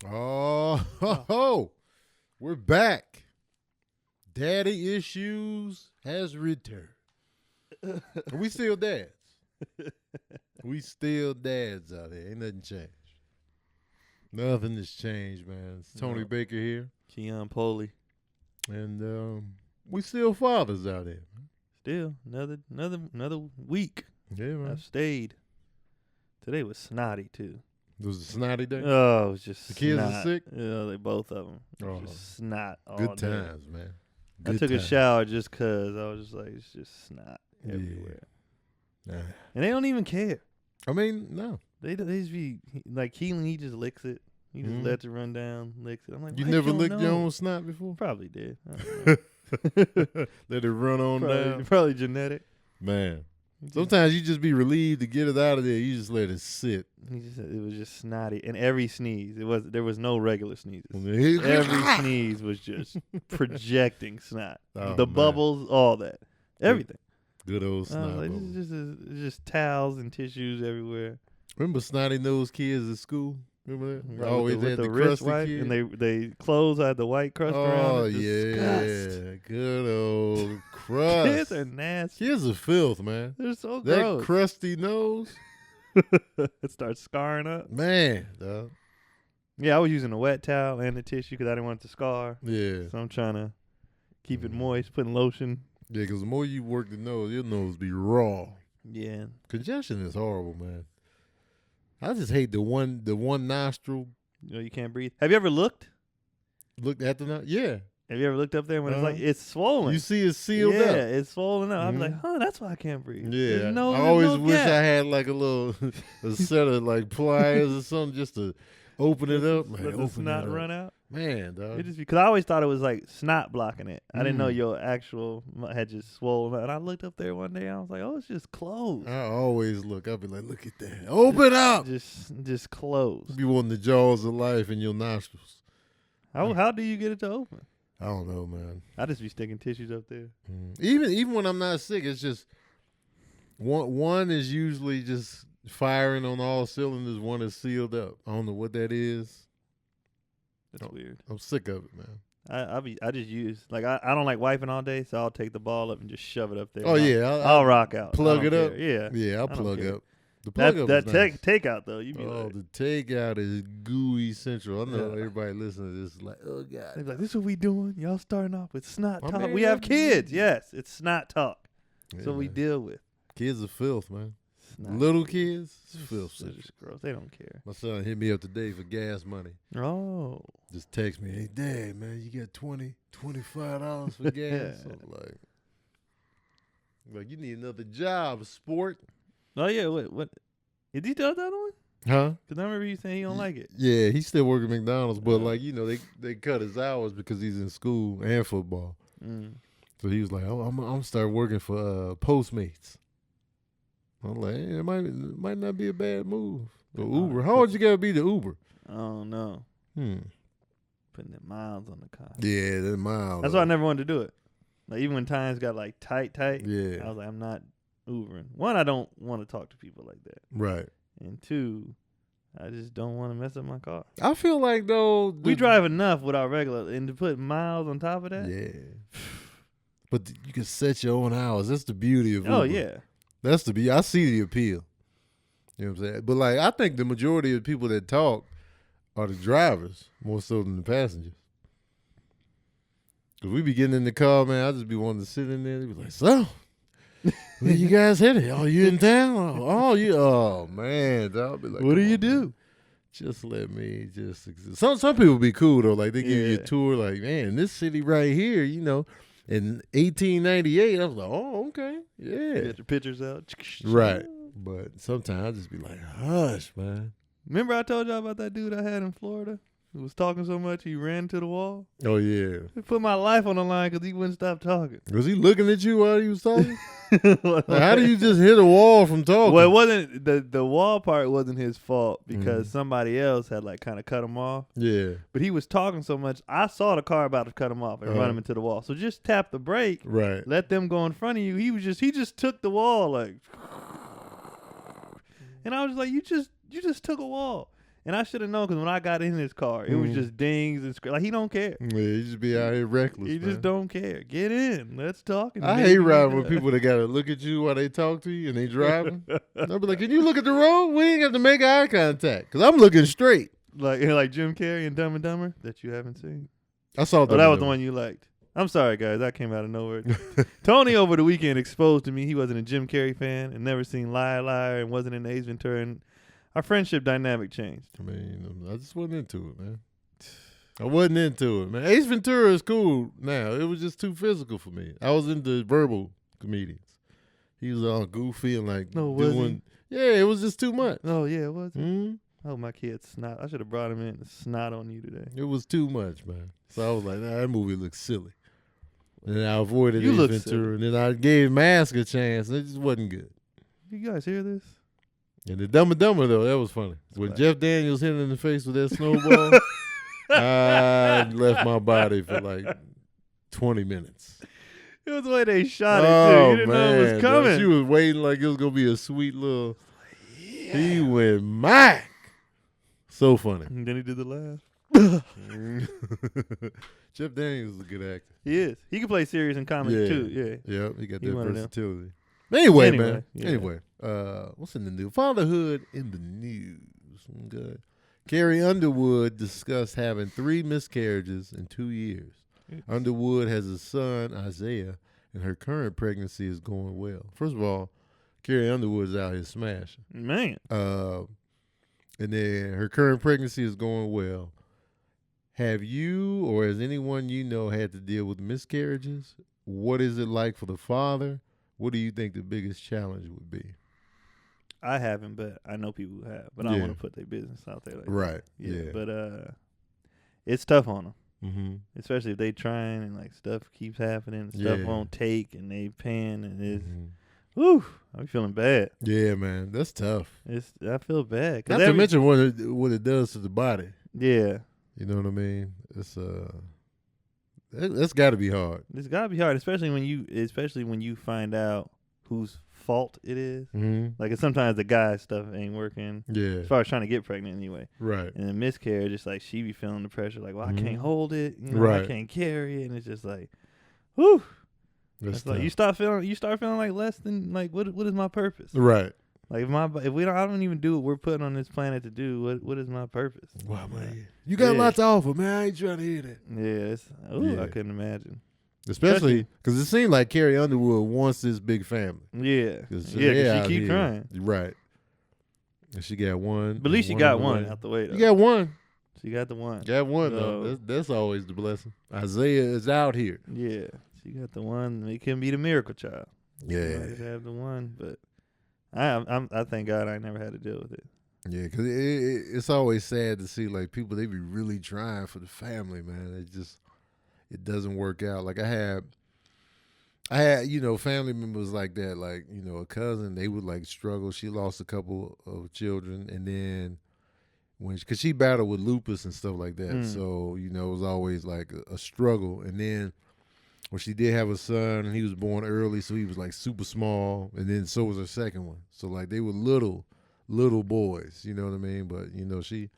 Oh, we're back. Daddy Issues has returned. We still dads. We still dads out here. Ain't nothing changed. Nothing has changed, man. It's Tony Baker here. Keon Poley. And we still fathers out here. Still, another week. Yeah, man. I've stayed. Today was snotty, too. It was a snotty day? Oh, it was just the kids snot. are sick? Yeah, they both of them. Oh, just snot all good day. times, man. I took a shower just because I was just like, it's just snot everywhere. Nah. And they don't even care. I mean, no. They just be, like Keelan, he just licks it. He just lets it run down, licks it. I'm like, you never licked your own snot before? Probably did. I don't know. Let it run on down? Probably genetic. Man. Sometimes you just be relieved to get it out of there. You just let it sit. It was just snotty, and every sneeze, there was no regular sneezes. Every sneeze was just projecting snot. The bubbles, all that, everything. Good old snot. Like, it's just towels and tissues everywhere. Remember snotty nosed kids at school? Remember that? Right, always with had the crusty wipe, kid. and they clothes had the white crust around. Oh Yeah, good old crust. Kids are nasty. Kids are filth, man. They're so that gross. Crusty nose. It starts scarring up. Man, dog. Yeah, I was using a wet towel and the tissue because I didn't want it to scar. Yeah. So I'm trying to keep it moist, putting lotion. Yeah, because the more you work the nose, your nose be raw. Yeah. Congestion is horrible, man. I just hate the one nostril. You know, you can't breathe. Have you ever looked? Looked at the yeah. Have you ever looked up there when it's like it's swollen? You see it sealed up. Yeah, it's swollen up. I'm like, that's why I can't breathe. Yeah. I always wish I had like a set of like pliers or something just to open it up. Like, let the snot run out. Man, dog. It just because I always thought it was like snot blocking it. I didn't know your actual had just swollen up. And I looked up there one day. I was like, oh, it's just closed. I always look. I'll be like, look at that. Open up. Just closed. You want the jaws of life in your nostrils. How do you get it to open? I don't know, man. I just be sticking tissues up there. Even when I'm not sick, it's just one is usually just firing on all cylinders. One is sealed up. I don't know what that is. That's weird. I'm sick of it, man. I just use like I don't like wiping all day, so I'll take the ball up and just shove it up there. Oh yeah, I'll rock out. Plug it up. Yeah, I'll plug up. The plug up that is nice. takeout though, you be like, the takeout is gooey central. I know everybody listening to this is like, oh god. They're like, this is what we doing. Y'all starting off with snot talk. Man, we have kids. Yes, it's snot talk. So we deal with. Kids are filth, man. Little kids, it's filth. They're just gross. They don't care. My son hit me up today for gas money. Oh. Just text me, hey, Dad, man, you got $25 for gas? So like, you need another job, sport. Oh, yeah, what? Did he tell that one? Huh? Because I remember you saying he don't like it. Yeah, he's still working at McDonald's, but like, you know, they cut his hours because he's in school and football. So he was like, I'm gonna start working for Postmates. I'm like, it might not be a bad move. The Uber. How old you gotta be the Uber? I don't know. Putting the miles on the car. Yeah, the miles. That's why I never wanted to do it. Like even when times got like tight. Yeah. I was like, I'm not Ubering. One, I don't want to talk to people like that. Right. And two, I just don't want to mess up my car. I feel like though we drive enough with our regular, and to put miles on top of that. Yeah. But you can set your own hours. That's the beauty of Uber. Oh yeah. That's the beauty. I see the appeal. You know what I'm saying? But like, I think the majority of the people that talk are the drivers more so than the passengers. Cause we be getting in the car, man. I just be wanting to sit in there. They be like, so, where you guys headed? Oh, you in town? Oh man. I'll be like, what do you do? Just let me just exist. Some people be cool though. Like they give you a tour. Like, man, this city right here, you know. In 1898, I was like, oh, okay. Yeah. Get your pictures out. Right. But sometimes I just be like, hush, man. Remember I told y'all about that dude I had in Florida who was talking so much he ran to the wall? Oh, yeah. He put my life on the line because he wouldn't stop talking. Was he looking at you while he was talking? Like, how do you just hit a wall from talking? Well, it wasn't the wall part wasn't his fault because somebody else had like kind of cut him off. Yeah. But he was talking so much, I saw the car about to cut him off and run him into the wall. So just tap the brake. Right. Let them go in front of you. He just took the wall like, and I was like, you just took a wall. And I should have known because when I got in his car, it was just dings and like he don't care. Yeah, he just be out here reckless. He just don't care. Get in. Let's talk. I hate riding with people that gotta look at you while they talk to you and they driving. I'll be like, "Can you look at the road? We ain't have to make eye contact because I'm looking straight." Like Jim Carrey and Dumb and Dumber that you haven't seen. I saw that. Oh, that was the one you liked. I'm sorry, guys. That came out of nowhere. Tony over the weekend exposed to me he wasn't a Jim Carrey fan and never seen Liar Liar and wasn't in Ace Ventura. And our friendship dynamic changed. I mean, I just wasn't into it, man. I wasn't into it, man. Ace Ventura is cool now. It was just too physical for me. I was into verbal comedians. He was all goofy and like doing. Yeah, it was just too much. Oh yeah, it was. Oh, my kid's Snot. I should have brought him in to snot on you today. It was too much, man. So I was like, nah, that movie looks silly. And then I avoided Ace Ventura, silly. And then I gave Mask a chance, and it just wasn't good. You guys hear this? And the Dumb and Dumber, though, that was funny. When Jeff Daniels hit him in the face with that snowball, I left my body for like 20 minutes. It was the way they shot it, too. You didn't know it was coming. She was waiting like it was going to be a sweet little... Yeah. He went Mike. So funny. And then he did the laugh. Jeff Daniels is a good actor. He is. He can play serious and comedy, too. Yeah. Yeah, he got that versatility. Anyway, man. Yeah. Anyway, what's in the news? Fatherhood in the news. Good. Carrie Underwood discussed having 3 miscarriages in 2 years. Underwood has a son, Isaiah, and her current pregnancy is going well. First of all, Carrie Underwood's out here smashing. Man. And then her current pregnancy is going well. Have you or has anyone you know had to deal with miscarriages? What is it like for the father? What do you think the biggest challenge would be? I haven't, but I know people who have. But I don't want to put their business out there. Like right. That. Yeah. But it's tough on them. Mm-hmm. Especially if they trying and like stuff keeps happening, stuff won't take, and they paying, and it's whew, I be feeling bad. Yeah, man, that's tough. I feel bad. Not to mention what it does to the body. Yeah, you know what I mean. It's that's got to be hard. It's got to be hard, especially when you find out whose fault it is. Mm-hmm. Like sometimes the guy stuff ain't working. Yeah, as far as trying to get pregnant anyway. Right. And then miscarriage, just like she be feeling the pressure, like, well, I can't hold it. You know, right. I can't carry it, and it's just like, whew. That's like you start feeling like less than like what is my purpose? Right. Like if we don't, I don't even do what we're putting on this planet to do. What is my purpose? Wow, man, you got a lot to offer, man. I ain't trying to hear that. Yeah, I couldn't imagine. Especially because it seemed like Carrie Underwood wants this big family. Yeah, because she keep trying. Right. And she got one. But at least she got one out the way, though. You got one. She got the one. Got one, though. That's always the blessing. Isaiah is out here. Yeah. She got the one. It can be the miracle child. Yeah. Just have the one, but I thank God I never had to deal with it. Yeah, because it's always sad to see like people, they be really trying for the family, man. It doesn't work out. Like I had family members like that, like a cousin. They would like struggle. She lost a couple of children, and then because she battled with lupus and stuff like that, so it was always like a struggle, and then. Well, she did have a son, and he was born early, so he was like super small, and then so was her second one. So like they were little boys, you know what I mean? But she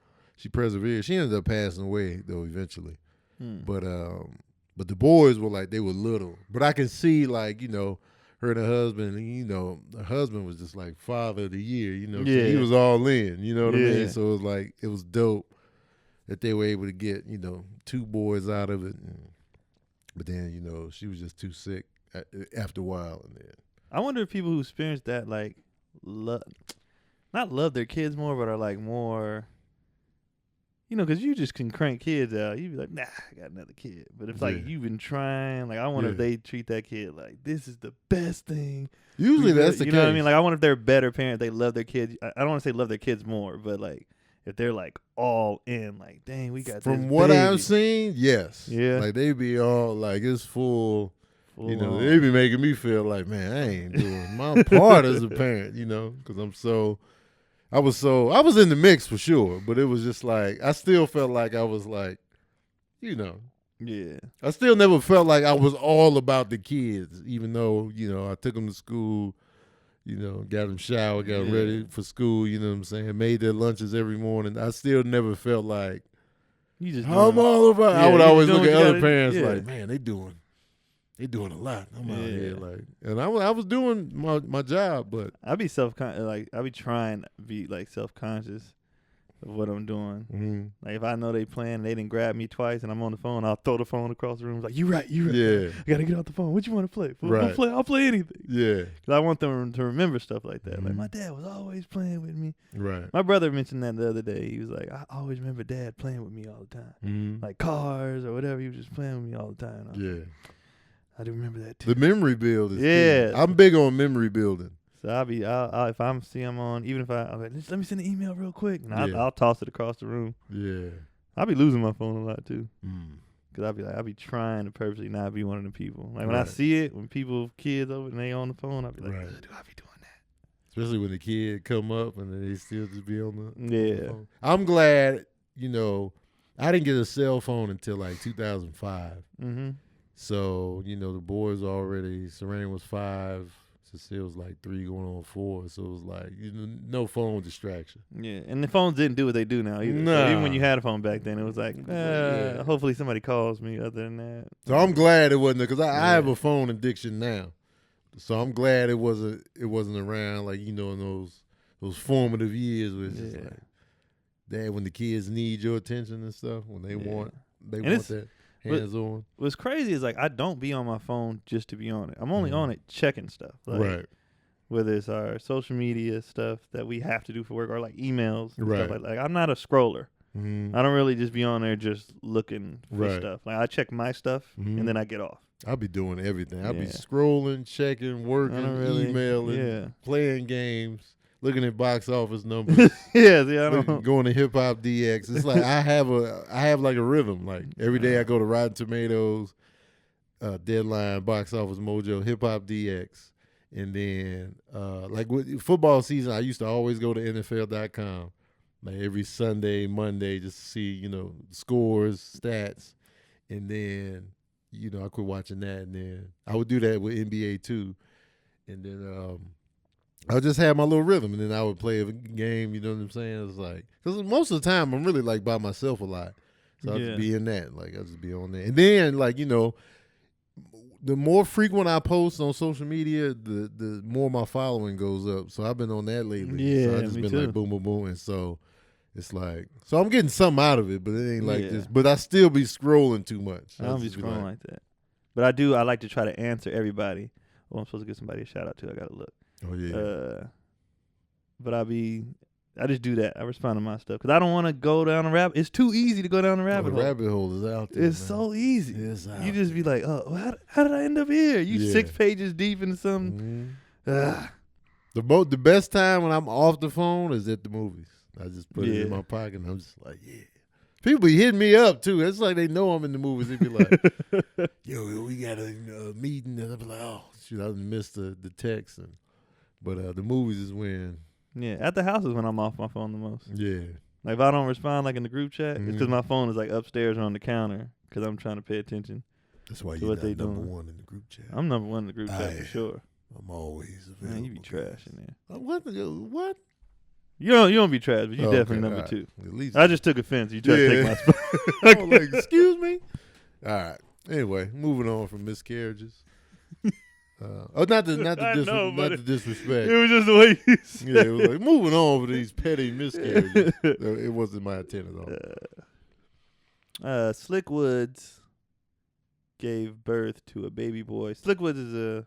persevered. She ended up passing away though eventually. But the boys were like they were little. But I can see like her and her husband. Her husband was just like father of the year. So he was all in. You know what I mean? So it was like it was dope that they were able to get 2 boys out of it. But then, she was just too sick after a while. And then I wonder if people who experience that, like, not love their kids more, but are, like, more, because you just can crank kids out. You be like, nah, I got another kid. But if, like, you've been trying, like, I wonder if they treat that kid like, this is the best thing. Usually that's the case. You know what I mean? Like, I wonder if they're better parents. They love their kids. I don't want to say love their kids more, but, like, if they're like all in, like, dang, we got from this what baby. I've seen, yes. Yeah. Like they be all like it's full they be making me feel like, man, I ain't doing my part as a parent, because I was in the mix for sure, but it was just like I still felt like I was like, Yeah. I still never felt like I was all about the kids, even though, I took them to school, got them showered, got them ready for school, you know what I'm saying? Made their lunches every morning. I still never felt like, I'm all about I would always look at other parents like, man, they doing a lot. I'm out here like, and I was doing my job, but I be I be trying to be like self-conscious of what I'm doing. Mm-hmm. Like if I know they playing, they didn't grab me twice, and I'm on the phone, I'll throw the phone across the room. Like, you right. Yeah, I gotta get off the phone. What you want to play? Right. I'll play anything. Yeah, because I want them to remember stuff like that. Mm-hmm. Like my dad was always playing with me. Right. My brother mentioned that the other day. He was like, I always remember Dad playing with me all the time, like cars or whatever. He was just playing with me all the time. I do remember that too. The memory build is key. I'm big on memory building. So I'll if I'm on, even if I'm like, let me send an email real quick, and I'll toss it across the room. Yeah. I'll be losing my phone a lot too. Cause I'll be trying to purposely not be one of the people. Like when I see it, when kids over and they on the phone, I'll be like, do I be doing that? Especially when the kid come up and they still just be on the phone. I'm glad, I didn't get a cell phone until like 2005. Mm-hmm. So, the boys already, Serena was 5, Cecile was like 3 going on 4. So it was like, no phone distraction. Yeah, and the phones didn't do what they do now either. Nah. So even when you had a phone back then, it was like, hopefully somebody calls me other than that. So I'm glad it wasn't, because I have a phone addiction now. So I'm glad it wasn't around like, in those formative years where it's just like, Dad, when the kids need your attention and stuff, when they want that. Hands on. What's crazy is like I don't be on my phone just to be on it. I'm only on it checking stuff. Like, right. Whether it's our social media stuff that we have to do for work or like emails. And right. Stuff like I'm not a scroller. Mm-hmm. I don't really just be on there just looking for stuff. Like I check my stuff and then I get off. I'll be doing everything. I'll be scrolling, checking, working, emailing, playing games. Looking at box office numbers, going to Hip Hop DX. It's like I have like a rhythm. Like every day I go to Rotten Tomatoes, Deadline, Box Office Mojo, Hip Hop DX, and then like with football season, I used to always go to NFL.com, like every Sunday, Monday, just to see scores, stats, and then I quit watching that, and then I would do that with NBA too, and then I would just have my little rhythm, and then I would play a game, you know what I'm saying? It's like, because most of the time I'm really like by myself a lot. So I'll just be in that. Like, I'll just be on there. And then, like, the more frequent I post on social media, the more my following goes up. So I've been on that lately. Yeah, so I've just been too. like boom, boom, boom. And so it's like, so I'm getting something out of it, but it ain't like this. But I still be scrolling too much. I don't be scrolling like that. But I like to try to answer everybody. Oh, I'm supposed to give somebody a shout out to. I got to look. Oh, yeah. But I just do that. I respond to my stuff because I don't want to go down a rabbit. It's too easy to go down a rabbit hole. The rabbit hole is out there. It's so easy. It's out you just be like, oh, how did I end up here? You 6 pages deep into something. The best time when I'm off the phone is at the movies. I just put it in my pocket and I'm just like, People be hitting me up too. It's like they know I'm in the movies. They be like, yo, we got a meeting. And I be like, oh, shoot, I missed the text. But the movies is when. Yeah, at the house is when I'm off my phone the most. Yeah. Like if I don't respond like in the group chat, it's because my phone is like upstairs or on the counter because I'm trying to pay attention. That's why you're number one in the group chat. I'm number one in the group chat for sure. I'm always available. Man, you be trash in there. What? You don't be trash, but you definitely number two. At least I just took offense. You tried to take my spot. I was like, excuse me? All right. Anyway, moving on from miscarriages. Not the disrespect. It was just the way you said it was like moving on with these petty miscarriages. It wasn't my intent at all. Slick Woods gave birth to a baby boy. Slick Woods is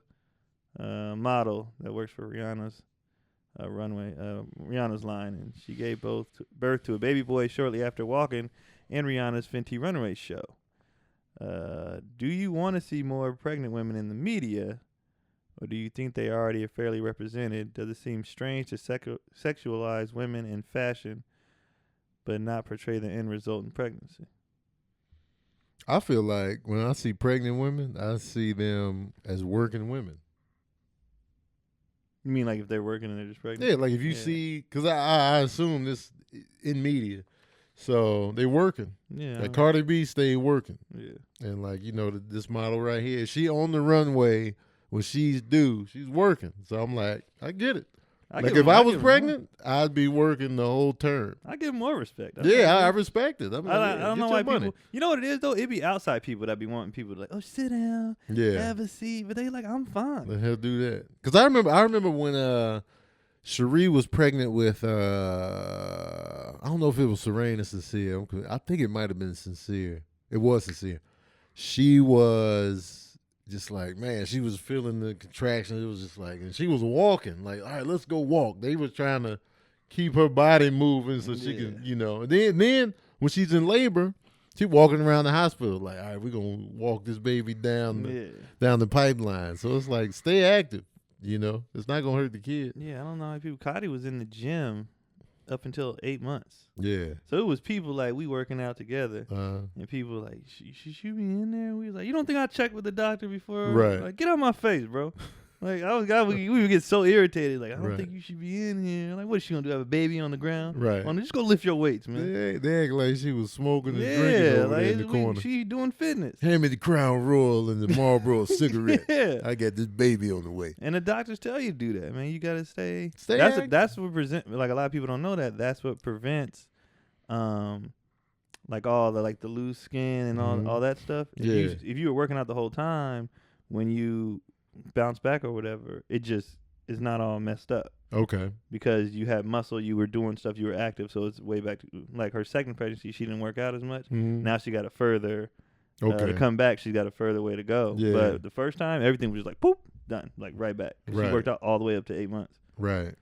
a model that works for Rihanna's Rihanna's line, and she gave birth to a baby boy shortly after walking in Rihanna's Fenty Runaway show. Do you want to see more pregnant women in the media, or do you think they already are fairly represented? Does it seem strange to sexualize women in fashion, but not portray the end result in pregnancy? I feel like when I see pregnant women, I see them as working women. You mean like if they're working and they're just pregnant? Yeah, like if you see, because I assume this in media, so they working. Yeah. Like Cardi B stayed working. Yeah. And like, this model right here, she on the runway when she's due, she's working. So I'm like, I get it. Like give if him- I was give him pregnant, I'd be working the whole term. I give more respect. Yeah, I respect it. I'm like, I don't know why money. people. You know what it is though? It be outside people that be wanting people to like, oh, sit down, have a seat, but they like, I'm fine. Let her do that. Because I remember when Cherie was pregnant with I don't know if it was Serene or Sincere. I think it might have been Sincere. It was Sincere. She was just like, man, she was feeling the contraction. It was just like, and she was walking like, all right, let's go walk. They was trying to keep her body moving so she can, And then when she's in labor, she walking around the hospital like, all right, we're gonna walk this baby down the pipeline. So it's like, stay active. It's not gonna hurt the kid. Yeah, I don't know how people. Cotty was in the gym up until 8 months. Yeah. So it was people like we working out together, and people like, should you be in there? We was like, you don't think I checked with the doctor before? Right. Like, get out my face, bro. Like we would get so irritated. Like, I don't think you should be in here. Like, what is she gonna do? Have a baby on the ground? Right. Just go lift your weights, man. They act like she was smoking and drinking over there in the corner. She doing fitness. Hand me the Crown Royal and the Marlboro cigarette. Yeah. I got this baby on the way. And the doctors tell you to do that, man. You gotta stay. Active. That's what like a lot of people don't know that. That's what prevents, like all the the loose skin and all that stuff. If you were working out the whole time, when you bounce back or whatever, it just is not all messed up. Okay. Because you had muscle, you were doing stuff, you were active. So it's way back to like her second pregnancy, she didn't work out as much. Now she got a further. To come back, she's got a further way to go. Yeah. But the first time, everything was just like, poop, done, like right back. Right. She worked out all the way up to 8 months. Right.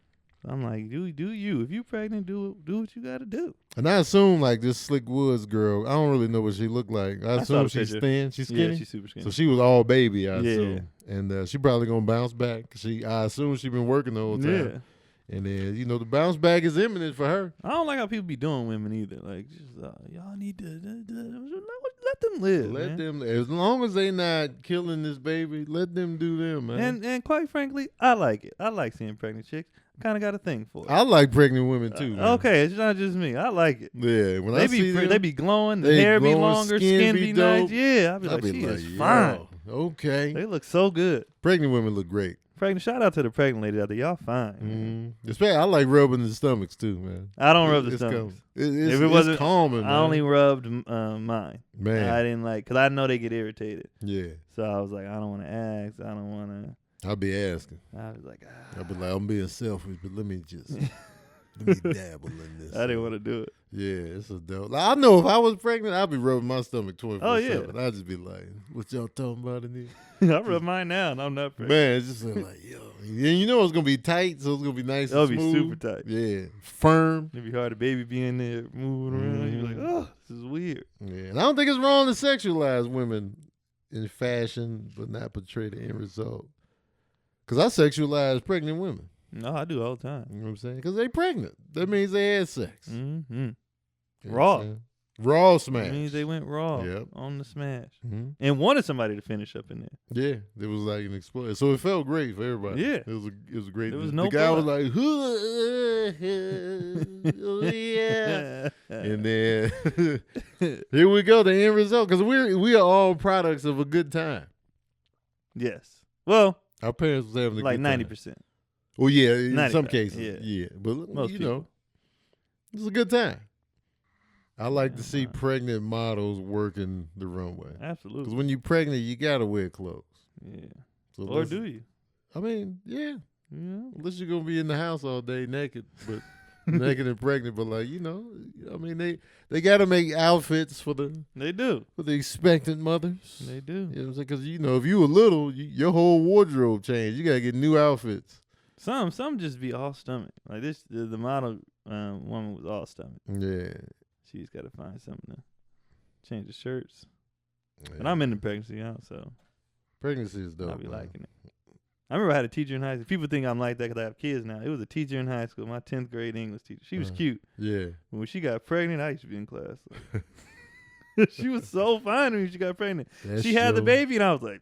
I'm like, do you? If you pregnant, do what you got to do. And I assume like this Slick Woods girl, I don't really know what she looked like. I assume she's thin. She's skinny. Yeah, she's super skinny. So she was all baby, I assume. And she probably gonna bounce back. I assume she been working the whole time. Yeah. And then the bounce back is imminent for her. I don't like how people be doing women either. Like, just y'all need to let them live. Let them, as long as they not killing this baby, let them do them, man. And quite frankly, I like it. I like seeing pregnant chicks. Kind of got a thing for it. I like pregnant women too. Man. Okay, it's not just me. I like it. Yeah, when I see them, they be glowing, the hair be longer, skin be nice. Yeah, I be like, she is fine. Okay, they look so good. Pregnant women look great. Shout out to the pregnant ladies out there. Y'all fine. Especially, I like rubbing the stomachs too, man. I don't rub the stomachs. If it wasn't calming, I only rubbed mine. Man, I didn't because I know they get irritated. Yeah. So I was like, I don't want to ask. I don't want to. I'll be asking. I was like, I'll be like, I'm being selfish, but let me dabble in this. I didn't want to do it. Yeah, it's a dope. Like, I know if I was pregnant, I'd be rubbing my stomach 24/7. Oh yeah, I'd just be like, what y'all talking about in here? I rub mine now, and I'm not pregnant. Man, it's just like, yo, and it's gonna be tight, so it's gonna be nice. It'll and smooth. be super tight. Yeah, firm. It'd be hard. The baby be in there moving around. You're like, oh, this is weird. Yeah, and I don't think it's wrong to sexualize women in fashion, but not portray the end result. Because I sexualize pregnant women. No, I do all the time. You know what I'm saying? Because they pregnant. That means they had sex. Mm-hmm. Raw. Raw smash. That means they went raw on the smash. And wanted somebody to finish up in there. Yeah. It was like an explosion. So it felt great for everybody. Yeah. It was great. There was the guy was like, yeah. And then here we go, the end result. Because we are all products of a good time. Yes. Well, our parents was having a good time. 90%. Well, yeah, in some cases. Yeah. But, most people. It's a good time. I like to see pregnant models working the runway. Absolutely. Because when you're pregnant, you got to wear clothes. Yeah. So or do you? I mean, yeah. Yeah. Unless you're going to be in the house all day naked, but naked and pregnant. But I mean, they got to make outfits for the expectant mothers. They do. You know what I'm saying? Because, if you were little, your whole wardrobe changed. You got to get new outfits. Some just be all stomach. Like this, the model woman was all stomach. Yeah. She's got to find something to change the shirts. Yeah. And I'm in the pregnancy now, so pregnancy is dope. I'll be liking it. I remember I had a teacher in high school. People think I'm like that because I have kids now. It was a teacher in high school, my 10th grade English teacher. She was cute. Yeah. When she got pregnant, I used to be in class. Like, she was so fine when she got pregnant. She had the baby, and I was like,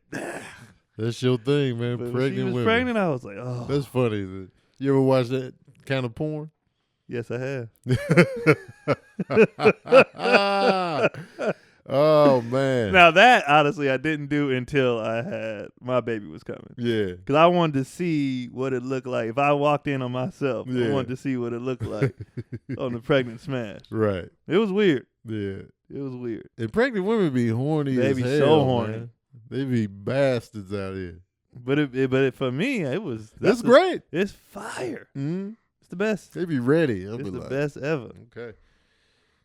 that's your thing, man. But pregnant when she was women. pregnant, I was like, oh. That's funny. You ever watch that kind of porn? Yes, I have. Oh man. Now that honestly I didn't do until I had my baby was coming. Yeah. Because I wanted to see what it looked like. If I walked in on myself, Yeah. I wanted to see what it looked like on the pregnant smash. Right. It was weird. Yeah. It was weird. And pregnant women be horny They as be hell, so horny. man. They be bastards out here. But for me, it was. That's great. It's fire. Mm-hmm. It's the best. They be ready. It's the best ever. Okay.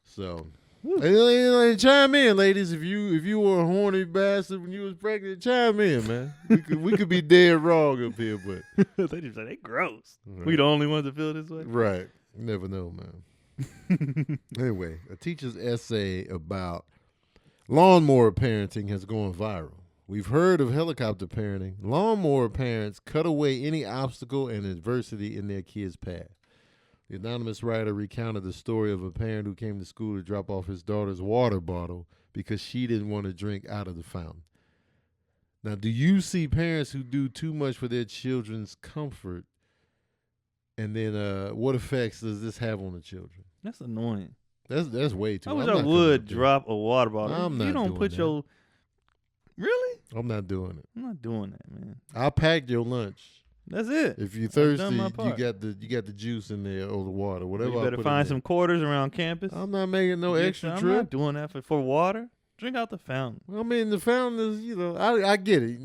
So, and chime in, ladies. If you were a horny bastard when you was pregnant, chime in, man. We could be dead wrong up here, but They just say they gross. Right. We the only ones that feel this way. Right. You never know, man. Anyway, a teacher's essay about lawnmower parenting has gone viral. We've heard of helicopter parenting. Lawnmower parents cut away any obstacle and adversity in their kids' path. The anonymous writer recounted the story of a parent who came to school to drop off his daughter's water bottle because she didn't want to drink out of the fountain. Now, do you see parents who do too much for their children's comfort? And then what effects does this have on the children? That's annoying. That's way too. I wish I would drop a water bottle. I'm not You don't doing put that. your. Really? I'm not doing it. I'm not doing that, man. I'll pack your lunch. That's it. If you're I've thirsty, done my you part. got the juice in there or the water, whatever. You I better put find in some quarters around campus. there. I'm not making no Get extra some- I'm trip. not doing that for water. Drink out the fountain. I mean, the fountain is, I get it.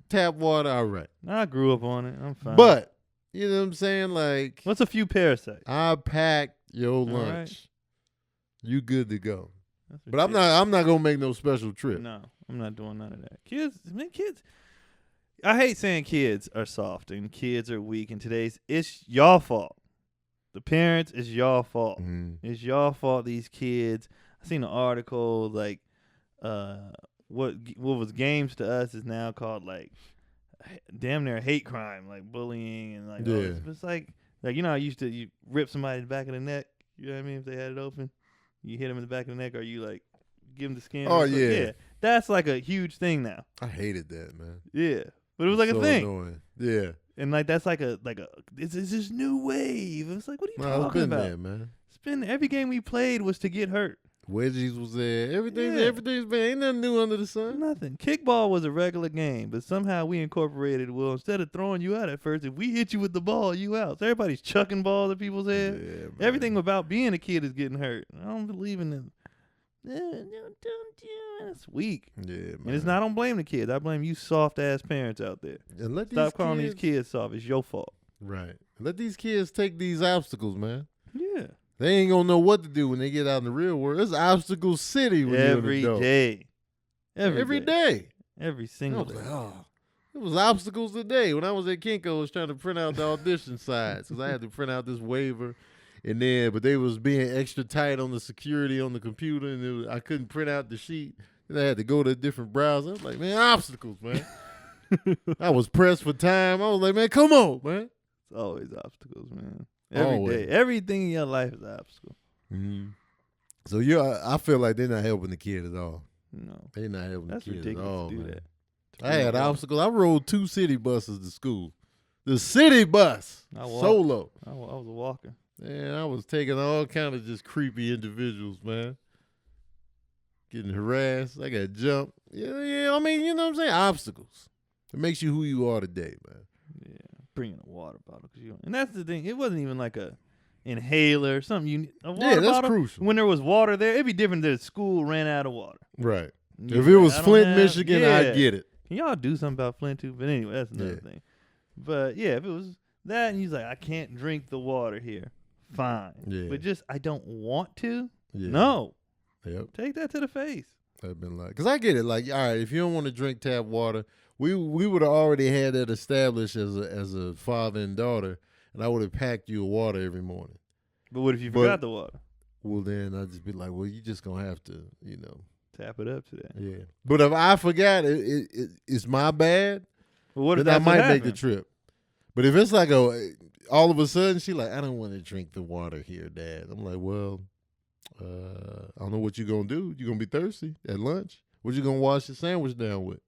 Tap water, all right. I grew up on it. I'm fine. But, you know what I'm saying? Like, what's a few parasites? I packed your lunch. right. You good to go. That's But I'm not gonna make no special trip. No, I'm not doing none of that. Kids. I hate saying kids are soft and kids are weak. And it's y'all fault. The parents, it's y'all fault. Mhm. It's y'all fault. These kids. I seen an article like, what was games to us is now called like, damn near hate crime, like bullying and like. Yeah. It's like I used to you rip somebody in the back of the neck. You know what I mean? If they had it open, you hit them in the back of the neck, or you like give them the skin. Oh, or something. yeah. That's like a huge thing now. I hated that, man. Yeah, but it was like So a thing, annoying. Yeah. and like that's like a it's this new wave. It's like, what are you No, I've talking been about? there, man. It's been every game we played was to get hurt. Wedgies was there. Everything's Yeah. been. Ain't nothing new under the sun. Nothing. Kickball was a regular game, but somehow we incorporated. Well, instead of throwing you out at first, if we hit you with the ball, you out. So everybody's chucking balls at people's head. Yeah, man. Everything about being a kid is getting hurt. I don't believe in them. That's weak. Yeah, man. And it's not. I don't blame the kids. I blame you soft ass parents out there. And let Stop these calling kids, these kids soft. It's your fault. Right. Let these kids take these obstacles, man. Yeah. They ain't gonna know what to do when they get out in the real world. It's obstacle city when Every you're an adult. day. Every day. Every I single was day. like, oh. It was obstacles today. When I was at Kinko, I was trying to print out the audition sides because I had to print out this waiver. But they was being extra tight on the security on the computer, and I couldn't print out the sheet. Then I had to go to a different browser. I was like, man, obstacles, man. I was pressed for time. I was like, man, come on, man. It's always obstacles, man. Every Always. day. Everything in your life is an obstacle. Mm-hmm. So I feel like they're not helping the kid at all. No. They're not helping That's the kid ridiculous at all, to do man. that. I had obstacles. I rode 2 city buses to school. The city bus, I walked. solo. I was a walker. Man, I was taking all kind of just creepy individuals, man. Getting harassed. I got jumped. Yeah. I mean, you know what I'm saying? Obstacles. It makes you who you are today, man. Yeah. Bringing a water bottle. And that's the thing. It wasn't even like a inhaler or something. A water that's bottle, crucial. when there was water there, it'd be different if the school ran out of water. Right. And you If be it like, was I don't Flint, have- Michigan, yeah. I get it. Can y'all do something about Flint too? But anyway, that's another thing. But yeah, if it was that and he's like, I can't drink the water here, fine. Yeah. But just I don't want to. Yeah. No. Yep. Take that to the face. I've been like, because I get it. Like, all right, if you don't want to drink tap water, we would have already had that established as a father and daughter, and I would have packed you a water every morning. But what if you forgot the water? Well, then I'd just be like, well, you just gonna have to, Tap it up to that. Yeah. But if I forgot it's my bad, Well, what if then I that's what might make the happened? trip. But if it's like all of a sudden she like, I don't want to drink the water here, Dad. I'm like, well, I don't know what you gonna do. You gonna be thirsty at lunch? What you gonna wash your sandwich down with?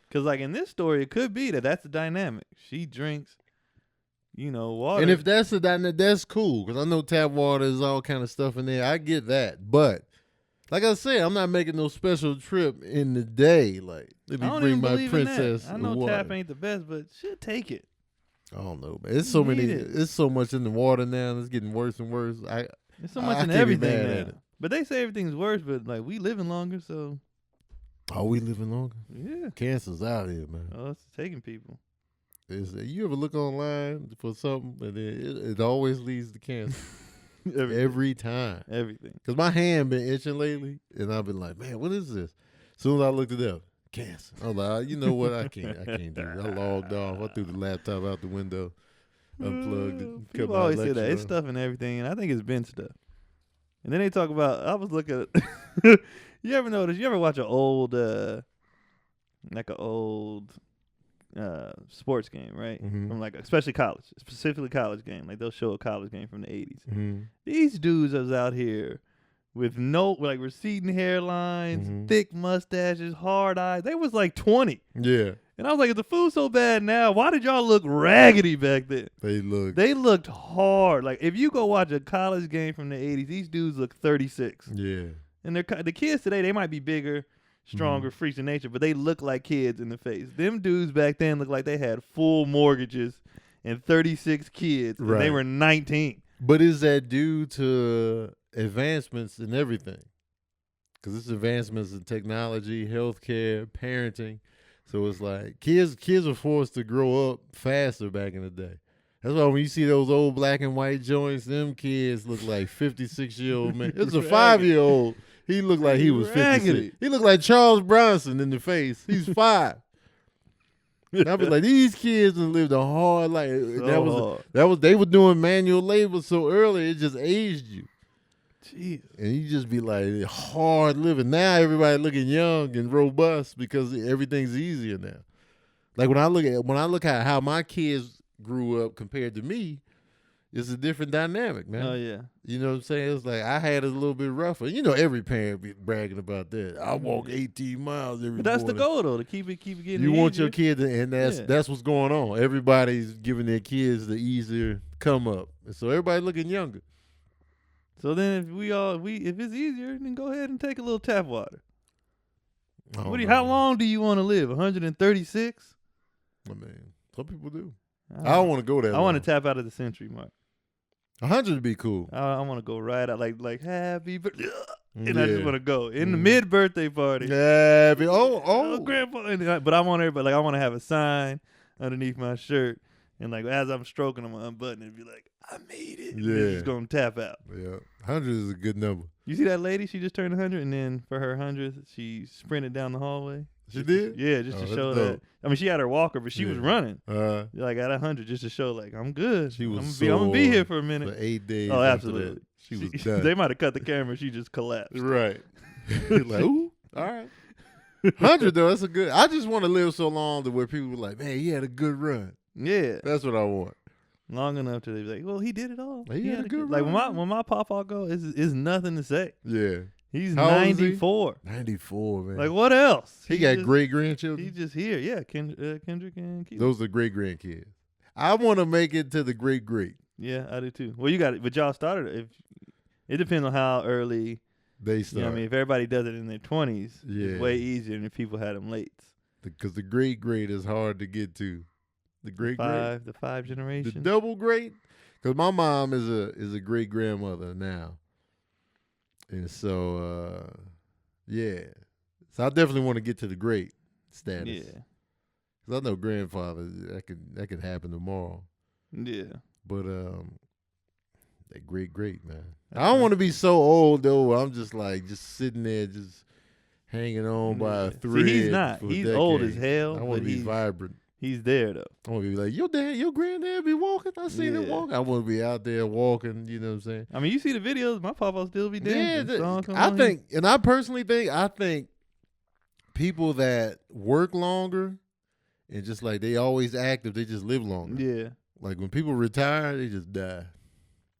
Because like in this story, it could be that's the dynamic. She drinks, water. And if that's the dynamic, that's cool because I know tap water is all kind of stuff in there. I get that, but Like I said, I'm not making no special trip in the day. Like, let me I don't bring even my believe princess. in that. I know water. tap ain't the best, but shit, take it. I don't know, man. It's so many. Need it. It's so much in the water now. And it's getting worse and worse. There's so much I in can't be everything mad now. at it. But they say everything's worse, but like we living longer, so Are we living longer? yeah. Cancer's out here, man. Oh, it's taking people. You ever look online for something, and then it always leads to cancer every time. Everything. Cause my hand been itching lately, and I've been like, man, what is this? As soon as I looked it up, cancer. I'm like, you know what? I can't do it. I logged off. I threw the laptop out the window, unplugged it. Cut People my always say that lecture it's off. stuff and everything, and I think it's been stuff. And then they talk about. I was looking at. You ever notice? You ever watch an old, like an old, sports game, right? Mhm. From like especially college, specifically college game. Like they'll show a college game from the '80s. Mhm. These dudes was out here with no like receding hairlines, Mhm. thick mustaches, hard eyes. They was like 20. Yeah, And I was like, if the food's so bad now, why did y'all look raggedy back then? they Looked hard. Like if you go watch a college game from the 80s, these dudes look 36. Yeah, And the kids today, they might be bigger, stronger, freaks of nature, but they look like kids in the face. Them dudes back then looked like they had full mortgages and 36 kids, and they Right. were 19. but is that due to advancements in everything? Because it's advancements in technology, healthcare, parenting. So it's like kids are forced to grow up faster back in the day. That's why when you see those old black and white joints, them kids look like 56-year-old man. It's a 5-year-old. He looked like he was 56. Raggedy. He looked like Charles Bronson in the face. He's 5. And I was like, these kids done lived a hard life. They were doing manual labor so early it just aged you. Jeez. And you just be like, hard living. Now everybody looking young and robust because everything's easier now. Like when I look at how my kids grew up compared to me, it's a different dynamic, man. Oh yeah. You know what I'm saying? It's like I had it a little bit rougher. You know, every parent be bragging about that. I walk 18 miles every But that's morning. the goal though, to keep it getting You want your easier. kid to, and that's what's going on. Everybody's giving their kids the easier come up. And so everybody looking younger. So then if it's easier, then go ahead and take a little tap water. I don't know, How man. long do you want to live? 136? I mean, some people do. I don't want to go that I want to long. tap out of the century mark. 100 would be cool. I want to go right out like happy birthday, and I just Yeah. want to go in the mid birthday party. Yeah, Oh, grandpa! But I want everybody I want to have a sign underneath my shirt, and like as I'm stroking, I'm gonna unbutton it and be like, I made it. And then Yeah. just gonna tap out. Yeah, 100 is a good number. You see that lady? She just turned 100, and then for her 100th, she sprinted down the hallway. She did? Yeah, just Oh, to that's show dope. that. I mean, she had her walker, but she was Yeah. running. Like Like at 100, just to show like I'm good. she was I'm gonna be here sore for a minute. for 8 days. Oh, after absolutely. that. She was done. They might have cut the camera. She just collapsed. Right. Like, ooh, all right. 100 though, that's a good. I just want to live so long to where people were like, man, he had a good run. Yeah, That's what I want. long enough to be like, well, he did it all. He had a good like run. when my papa go, it's nothing to say. Yeah. He's How old is he? 94. 94, man. Like what else? he got just, great grandchildren. He's just here. Yeah, Kendrick and Keith. Those are great grandkids. I want to make it to the great. Yeah, I do too. Well, you got it, but y'all started. If it depends on how early. They You start. know what I mean, if everybody does it in their 20s, Yeah. it's way easier than if people had them late. Because the great is hard to get to. The great. The five The generation. double great. Because my mom is a great grandmother now. And so, yeah. So I definitely want to get to the great status. Yeah, Because I know grandfather, that could happen tomorrow. yeah. But that great, man. I don't want to be so old, though. I'm just like, just sitting there, just hanging on by a Yeah. thread. See, he's not. for He's old as decades. hell. I want but to be vibrant. He's there though. I want to be like, your granddad be walking. I seen him Yeah. walking. I want to be out there walking. You know what I'm saying? I mean, you see the videos. My papa still be dancing. Songs come I on, think, and I personally think people that work longer and just like they always active, they just live longer. Yeah. Like when people retire, they just die.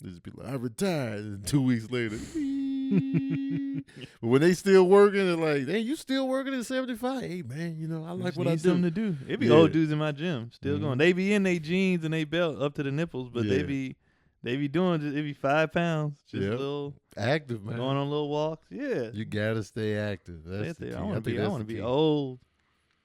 They just be like, I retired, and 2 weeks later. But when they still working, they're like, hey, you still working at 75? Hey man, you know, I like Just what I need something do. to do. It be Yeah. old dudes in my gym still Mhm. going. They be in their jeans and they belt up to the nipples, but they Yeah. be They be doing just, it be 5 pounds. Just Yep. little Active, man. going on little walks. Yeah. You gotta stay active. That's the key. I want to be old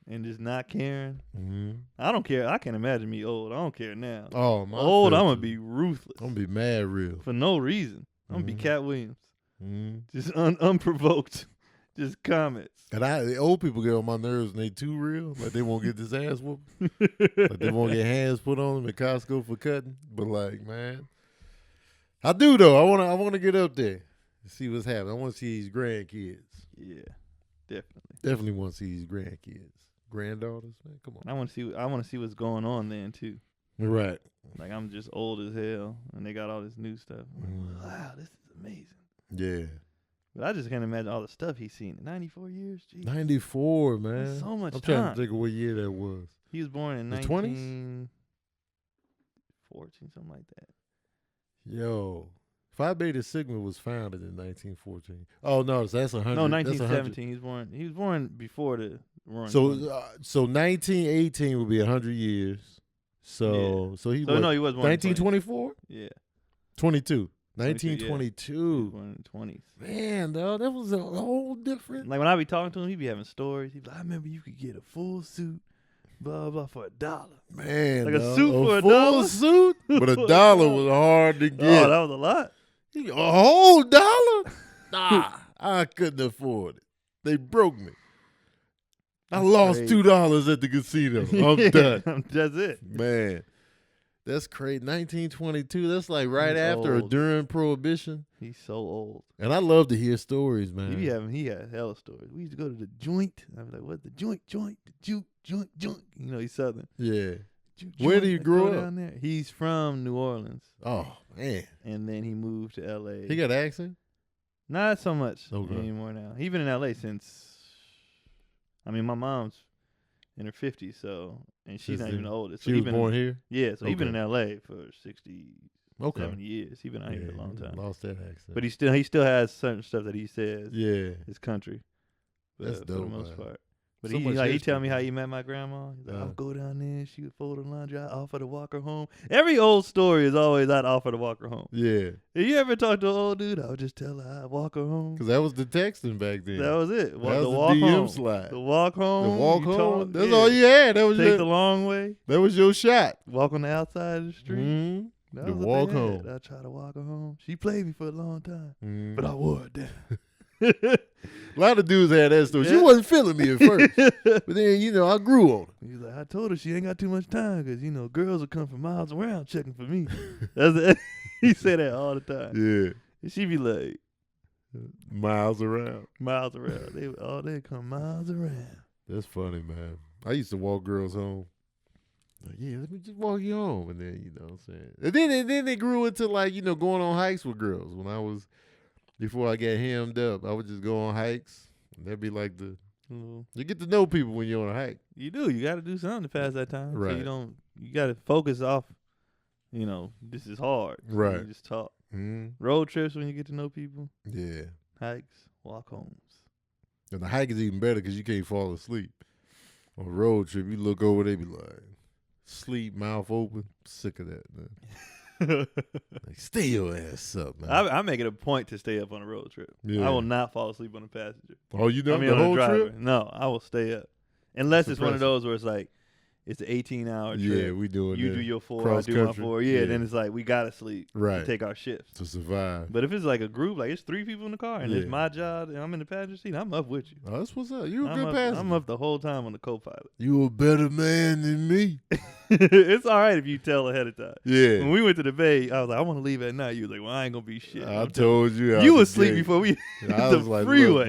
and just not caring. Mm-hmm. I don't care. I can't imagine me old. I don't care now. Oh, my old, I'm filter. gonna be ruthless. I'm gonna be mad real. For no reason. I'm gonna be Mhm. Cat Williams. Mm-hmm. Just unprovoked. Just comments. And the old people get on my nerves and they too real. Like they won't get this ass whooped. Like they won't get hands put on them at Costco for cutting. But like, man, I do though. I wanna get up there and see what's happening. I want to see these grandkids. Yeah, definitely. Definitely want to see these grandkids, granddaughters. Man, come on. I want to see what's going on then too. Right. Like I'm just old as hell, and they got all this new stuff. I'm like, wow, this is amazing. Yeah. But I just can't imagine all the stuff he's seen in 94 years. Jeez. 94, man. That's so much I'm time. trying to think of what year that was. He was born in The 1914, something like that. Yo. Phi Beta Sigma was founded in 1914. Oh no, that's 100. No, that's 1917. He was born before the Roaring So Twenties. so 1918 would be 100 years. So he was no, he was born in 1924? Yeah. 22. 22, yeah. 1922. He was born in the 20s. Man, dog, that was a whole different. Like when I be talking to him, he be having stories. He be like, I remember you could get a full suit, blah blah, for $1. Man, Like a dog, suit for full $1? suit, but $1 was hard to get. Oh, that was a lot. A whole $1? Nah, I couldn't afford it. They broke me. I lost crazy. $2 at the casino. I'm done. That's it. Man, that's crazy. 1922. That's like right He's after or old. during Prohibition. He's so old. And I love to hear stories, man. He had hella stories. We used to go to the joint. I was like, what, the joint, the juke, joint. You know, he's Southern. Yeah. Juke, Where joint. do you Let's grow go up? down there. He's from New Orleans, Oh man, and then he moved to L.A. he got an accent. Not so much Okay. anymore now. He's been in L.A. since, I mean, my mom's in her 50s, so, and she's Since not even the oldest. So She he was been born here. Yeah, so he's been in Okay. L.A. for 60, Okay. 70 years. He's been out here for a long time. Lost that accent. But he still has certain stuff that he says. yeah, His country. That's for the dope, most man. part. But So he much like he history, tell me how man. he met my grandma. He's like, I Uh. would go down there, she would fold the laundry, I offer to walk her home. Every old story is always I'd offer to walk her home. yeah, If you ever talk to an old dude, I would just tell her I'd walk her home. because that was the texting back then. That was it. That The was the walk DM home. slide. The walk home. The walk you home. talk, That's yeah. all you had. That was Take your, the long way. that was your shot. Walk on the outside of the street. Mhm. That The was what walk they had. home. I try to walk her home. She played me for a long time, Mhm. but I wore it down. A lot of dudes had that story. She Yeah. wasn't feeling me at first, but then I grew on her. He's like, I told her she ain't got too much time because, girls will come from miles around checking for me. That's it. He say that all the time. Yeah, And she be like, miles around. miles around. They come miles around. That's funny, man. I used to walk girls home. Like, yeah, let me just walk you home. And then, what I'm saying. And then they grew into going on hikes with girls. Before I got hemmed up, I would just go on hikes. And that'd be like you get to know people when you're on a hike. You do. You got to do something to pass that time. So Right. you got to focus off, this is hard. So Right. You just talk. Mm-hmm. Road trips when you get to know people. Yeah. Hikes, walk homes. And the hike is even better because you can't fall asleep. On a road trip, you look over, they be like, sleep, mouth open. Sick of that, man. Like, stay your ass up, man. I make it a point to stay up on a road trip. Yeah. I will not fall asleep on a passenger. Oh, you know I mean, the on a whole driver. trip? No, I will stay up. Unless That's it's one of impressive. those where it's like, it's an 18-hour trip. Yeah, we doing You that. do your 4, I Cross do my country. 4. Yeah, Yeah. then it's like, we got to sleep. Right. To take our shifts. To survive. But if it's like a group, like it's 3 people in the car, and it's Yeah. my job, and I'm in the passenger seat, I'm up with you. Oh, that's what's up. You a I'm good up, passenger. I'm up the whole time on the co-pilot. You a better man than me. It's all right if you tell ahead of time. Yeah. When we went to the Bay, I was like, I want to leave at night. You was like, well, I ain't going to be shit. I told you. out You the was asleep gate. before we I the was like, freeway. look,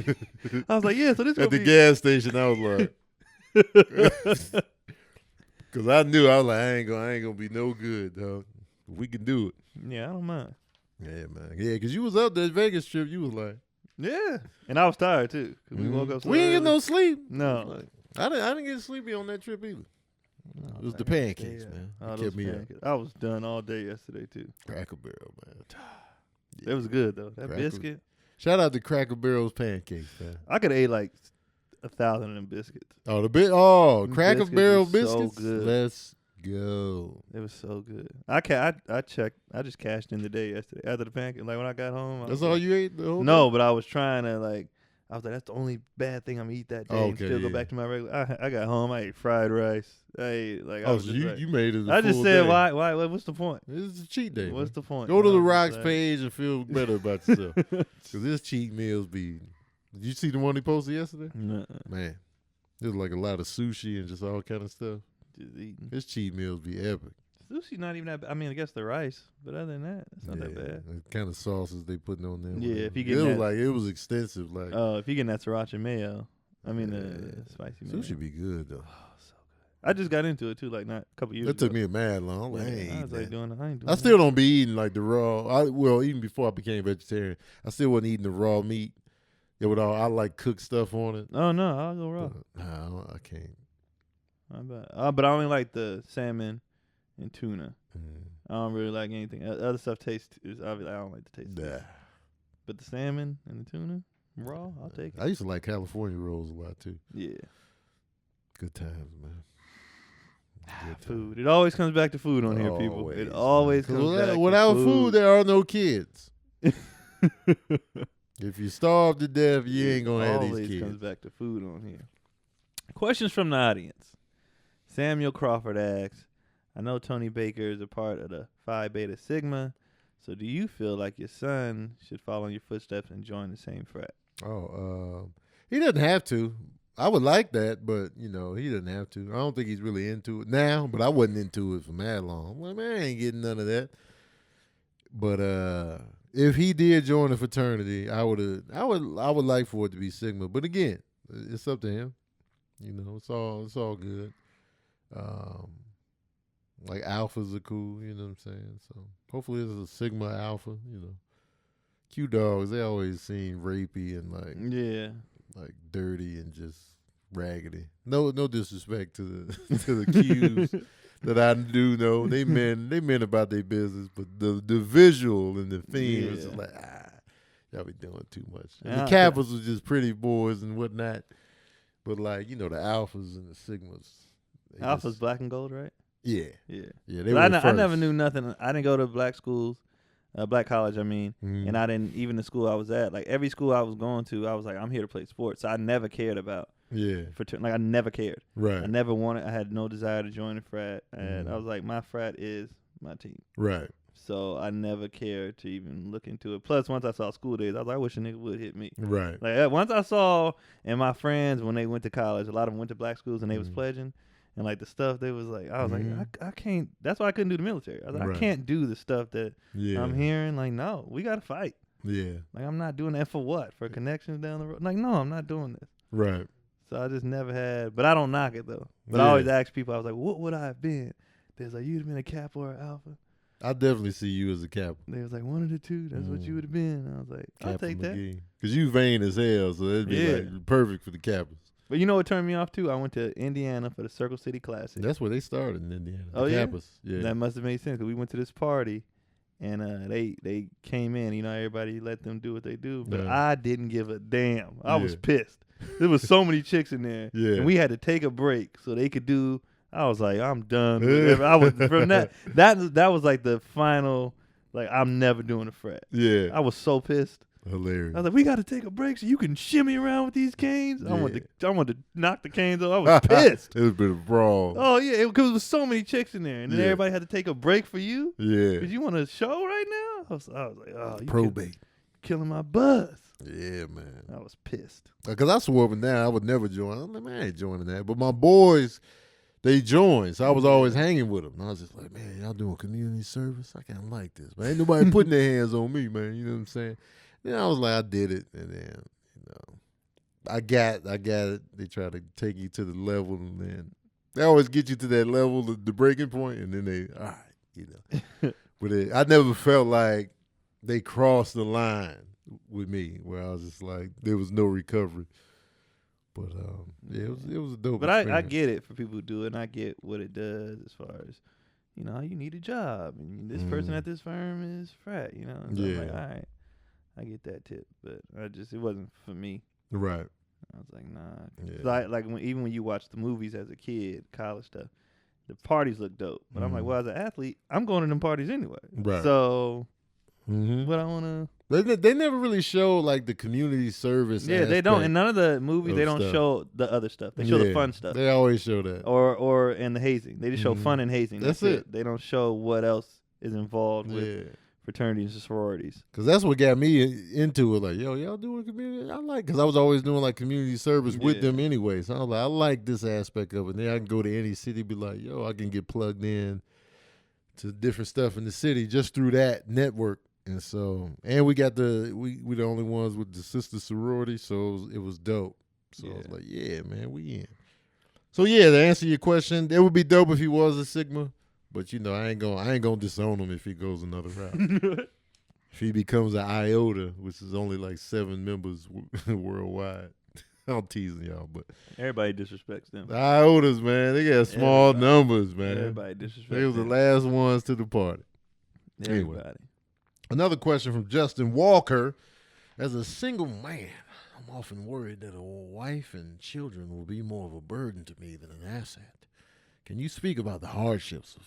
man. I was like, yeah, so this At gonna the be gas station, I was like, because I knew I was like, I ain't gonna be no good, dog. We can do it. Yeah, I don't mind. Yeah, man. Yeah, because you was up that Vegas trip. You was like, Yeah. And I was tired too. 'Cause we woke up so we ain't get early. no sleep. No. Like, I didn't get sleepy on that trip either. Oh, It was the man, pancakes, yeah. man. Oh, It those kept me up. pancakes. I was done all day yesterday too. Cracker Barrel, man. It was good though. That Cracker- biscuit. Shout out to Cracker Barrel's pancakes, man. I could have ate like 1,000 of them biscuits. Oh, Cracker biscuits Barrel is so biscuits. good. Let's go. It was so good. I checked. I just cashed in yesterday after the pancake. Like when I got home. That's all you ate the whole No, day? but I was trying to like. I was like, that's the only bad thing I'm gonna eat that day. And Okay, still go yeah. back back to my regular. I got home. I ate fried rice. I ate like. I Oh, was so just like, you made it a I full just said day. why? What's the point? It's a cheat day. What's man. the point? Go to I the was Rocks just like- page and feel better about yourself. Because this cheat meals be. Did you see the one he posted yesterday? Nuh-uh. Man, there's like a lot of sushi and just all kind of stuff. Just eating. His cheat meals be epic. Sushi not even that bad. I mean, I guess the rice, but other than that, it's not that bad. The kind of sauces they putting on there. Yeah, whatever. if you it get was that- like it was extensive. Like If you getting that sriracha mayo, I mean Yeah. the spicy mayo. sushi be good though. Oh, so good. I just got into it too, like not a couple years That took ago. me a mad long. I'm like, I ain't I eating was like that. I ain't doing I still don't be eating like the raw. Well, even before I became vegetarian, I still wasn't eating the raw meat. Yeah, with all I like cooked stuff on it. Oh no, I'll go raw. But, nah, I can't. But I only like the salmon and tuna. Mm. I don't really like anything. Other stuff tastes. Obviously, I don't like the taste. Nah. But the salmon and the tuna, raw, I'll take it. I used to like California rolls a lot too. Yeah. Good times, man. Good Food. times. It always comes back to food on here, people. Always, It man. always 'Cause comes back without to food, there are no kids. If you starve to death, you ain't gonna have these always kids. comes back to food on here. Questions from the audience. Samuel Crawford asks, I know Tony Baker is a part of the Phi Beta Sigma, so do you feel like your son should follow in your footsteps and join the same frat? He doesn't have to. I would like that, but he doesn't have to. I don't think he's really into it now, but I wasn't into it for mad long. I'm like, man, I ain't getting none of that. But if he did join the fraternity, I would like for it to be Sigma. But again, it's up to him. It's all good. Like alphas are cool, you know what I'm saying? So hopefully it's a Sigma Alpha, Q dogs, they always seem rapey and like dirty and just raggedy. No disrespect to the to the Qs that I do know. They men about their business, but the visual and the theme is just like y'all be doing too much. And the Kappas was just pretty boys and whatnot. But like, the Alphas and the Sigmas. Alpha's black and gold, right? Yeah. Yeah. They But were I never knew nothing. I didn't go to black schools, black college, I mean. Mhm. And I didn't, even the school I was at, like every school I was going to, I was like, I'm here to play sports. So I never cared about fraternity. Like I never cared. Right. I never wanted, I had no desire to join a frat. And Mhm. I was like, my frat is my team. Right. So I never cared to even look into it. Plus, once I saw School Days, I was like, I wish a nigga would hit me. Right. Like once I saw, and my friends, when they went to college, a lot of them went to black schools and they was Mhm. pledging. And like the stuff they was like, I was Mhm. like, I can't. That's why I couldn't do the military. I was like, Right. I can't do the stuff that Yeah. I'm hearing. Like, no, we gotta fight. Yeah. Like, I'm not doing that for what? For connections down the road? Like, no, I'm not doing this. Right. So I just never had. But I don't knock it though. But Yeah. I always ask people. I was like, what would I have been? They was like, you'd have been a Kappa or an Alpha. I definitely see you as a Kappa. They was like, one of the two. That's what you would have been. I was like, I'll Kappa take that. Because you vain as hell, so that'd be like perfect for the Kappas. But you know what turned me off too? I went to Indiana for the Circle City Classic. That's where they started in Indiana. Oh, the yeah? Kappas. Yeah. That must have made sense because we went to this party, and they came in. Everybody let them do what they do, but Yeah. I didn't give a damn. I was Yeah. pissed. There was so many chicks in there, Yeah. and we had to take a break so they could do. I was like, I'm done. With I was from that was like the final. Like, I'm never doing a frat. Yeah. I was so pissed. Hilarious. I was like, we got to take a break so you can shimmy around with these canes. I wanted to knock the canes off. I was pissed. It was been a brawl. Oh yeah, because there was so many chicks in there, and then Yeah. everybody had to take a break for you. Yeah. Because you want a show right now? I was like, oh, you Probate. killing my buzz. Yeah, man. I was pissed. Because I swore up and down I would never join. I'm like, man, I ain't joining that. But my boys, they joined, so I was always hanging with them. And I was just like, man, y'all doing community service? I kind of like this. But ain't nobody putting their hands on me, man. You know what I'm saying? Then I was like, I did it. And then, I got it. They try to take you to the level, and then they always get you to that level, the breaking point, and then they, all right, But I never felt like they crossed the line with me, where I was just like, there was no recovery. But it was a dope. But I experience. get it for people who do it, and I get what it does as far as, you need a job, and this person at this firm is frat, And so I'm like, all right, I get that tip, but it wasn't for me. Right. I was like, nah. Yeah. So even when you watch the movies as a kid, college stuff, the parties look dope. But I'm like, well, as an athlete, I'm going to them parties anyway. Right. So, what I want to. They never really show like the community service. Yeah, they don't. In none of the movies, they don't stuff. show the other stuff. They show the fun stuff. They always show that. Or and the hazing. They just show fun and hazing. That's it. They don't show what else is involved with fraternities and sororities. Because that's what got me into it. Like, yo, y'all doing community? Because I was always doing like community service with them anyway. So I was like, I like this aspect of it. And then I can go to any city, be like, yo, I can get plugged in to different stuff in the city just through that network. And so, and we got we the only ones with the sister sorority, so it was dope. So I was like, yeah, man, we in. So yeah, to answer your question, it would be dope if he was a Sigma, but you know, I ain't gonna disown him if he goes another route. If he becomes an Iota, which is only like 7 members worldwide. I'm teasing y'all, but everybody disrespects them. The Iotas, man, they got small numbers, man. Everybody disrespects They was the last ones to the party. Everybody. Anyway. Another question from Justin Walker. As a single man, I'm often worried that a wife and children will be more of a burden to me than an asset. Can you speak about the hardships of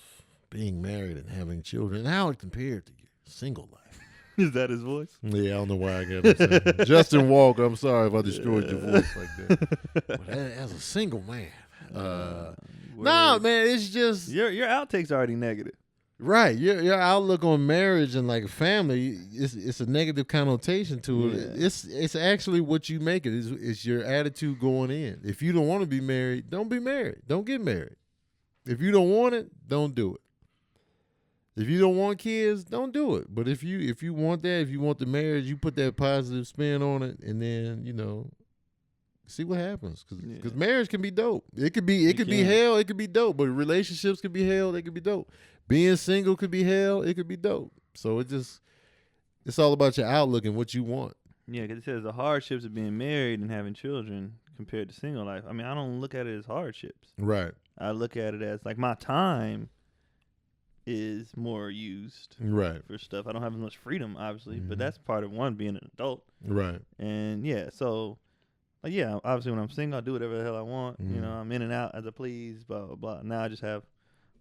being married and having children and how it compared to your single life? Is that his voice? Yeah, I don't know why I got him saying. Justin Walker, I'm sorry if I destroyed your voice like that. But as a single man, nah, man, it's just your outtake's already negative. Right, your outlook on marriage and like family, it's a negative connotation to it. Yeah. It's actually what you make it. It's your attitude going in. If you don't want to be married, don't be married. Don't get married. If you don't want it, don't do it. If you don't want kids, don't do it. But if you want that, if you want the marriage, you put that positive spin on it, and then see what happens. Because marriage can be dope. It could be hell. It could be dope. But relationships could be hell. They could be dope. Being single could be hell. It could be dope. So it's all about your outlook and what you want. Yeah, because it says the hardships of being married and having children compared to single life. I mean, I don't look at it as hardships. Right. I look at it as like my time is more used for stuff. I don't have as much freedom, obviously, but that's part of being an adult. Right. And obviously when I'm single, I do whatever the hell I want. You know, I'm in and out as I please, blah, blah, blah. Now I just have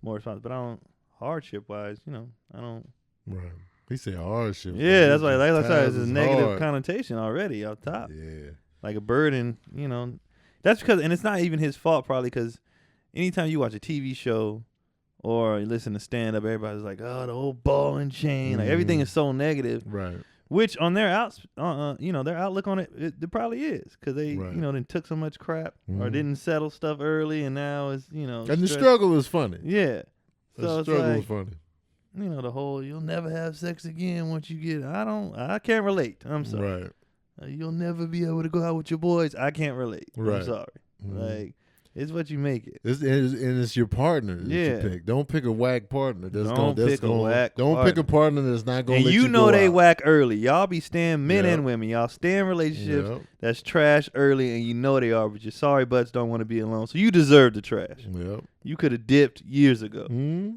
more responsibility. But I don't, hardship wise, I don't. Right. He said hardship. Yeah, that's why it's a negative connotation already up top. Yeah. Like a burden, That's because, and it's not even his fault probably, because anytime you watch a TV show or you listen to stand up, everybody's like, oh, the old ball and chain. Like everything is so negative. Right. Which on their their outlook on it probably is, because they then took so much crap or didn't settle stuff early, and now it's and the struggle is funny. Yeah. The struggle is funny. The whole you'll never have sex again once you get. I can't relate. I'm sorry. Right. You'll never be able to go out with your boys. I can't relate. Right. I'm sorry. Like, it's what you make it. It's your partner that you pick. Don't pick a whack partner. Don't pick a partner that's not going to let you And go they out. whack early. Y'all be staying, men and women. Y'all stay in relationships that's trash early, and you know they are, but your sorry butts don't want to be alone. So you deserve the trash. Yep. You could have dipped years ago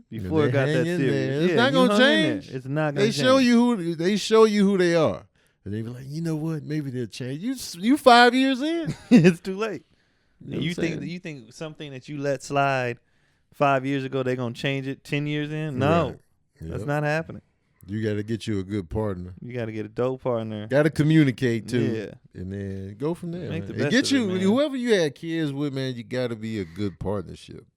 before it got that serious. It's not going to change. It's not going to change. They show you who they are. And they be like, you know what? Maybe they'll change. You 5 years in. It's too late. You know you think something that you let slide 5 years ago, they're gonna change it 10 years in? No, that's not happening. You got to get you a good partner. You got to get a dope partner. Got to communicate too. Yeah, and then go from there. Make the man. best Get of you it, man. whoever you had kids with, man. You got to be a good partnership